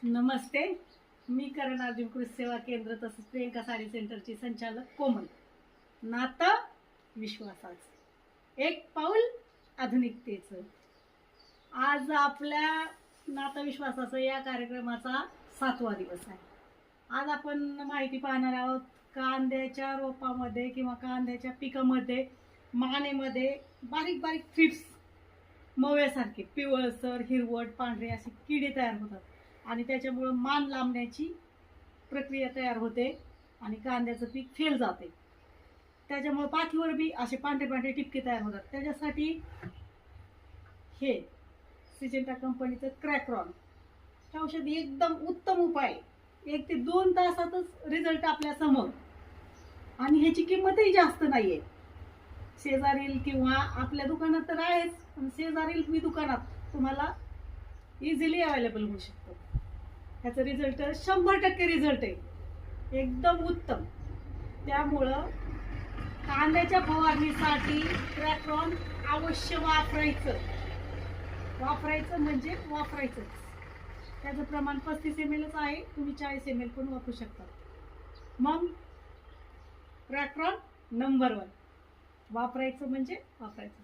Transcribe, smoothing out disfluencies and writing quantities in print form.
नमस्ते. मी करण अर्जुन कृषी सेवा केंद्र तसंच प्रियंका साडी सेंटरची संचालक कोमल. नातं विश्वासाचं एक पाऊल आधुनिकतेचं. आज आपल्या नातं विश्वासाचं या कार्यक्रमाचा 7वा दिवस आहे. आज आपण माहिती पाहणार आहोत कांद्याच्या रोपामध्ये किंवा कांद्याच्या पिकामध्ये मानेमध्ये बारीक बारीक थ्रिप्स मव्यासारखे पिवळसर हिरवट पांढरे असे किडे तयार होतात आणि त्याच्यामुळं मान लांबण्याची प्रक्रिया तयार होते आणि कांद्याचं पीक फेल जाते. त्याच्यामुळे पाठीवर बी असे पांढरे पांढरे टिपके तयार होतात. त्याच्यासाठी हे सिजेंटा कंपनीचं क्रॅक्रॉन हे औषध एकदम उत्तम उपाय. 1 ते 2 तासातच रिझल्ट आपल्या समोर आणि ह्याची किंमतही जास्त नाहीये. शेजारील किंवा आपल्या दुकानात तर आहेच, पण शेजारील मी दुकानात तुम्हाला इझिली अवेलेबल होऊ शकतो. ह्याचा रिझल्ट 100% रिझल्ट आहे, एकदम उत्तम. त्यामुळं कांद्याच्या फवारणीसाठी क्रॅक्रॉन अवश्य वापरायचं म्हणजे वापरायचंच. त्याचं प्रमाण 35 ml आहे, तुम्ही 40 ml पण वापरू शकता. मग क्रॅक्रॉन नंबर 1 वापरायचं म्हणजे वापरायचं.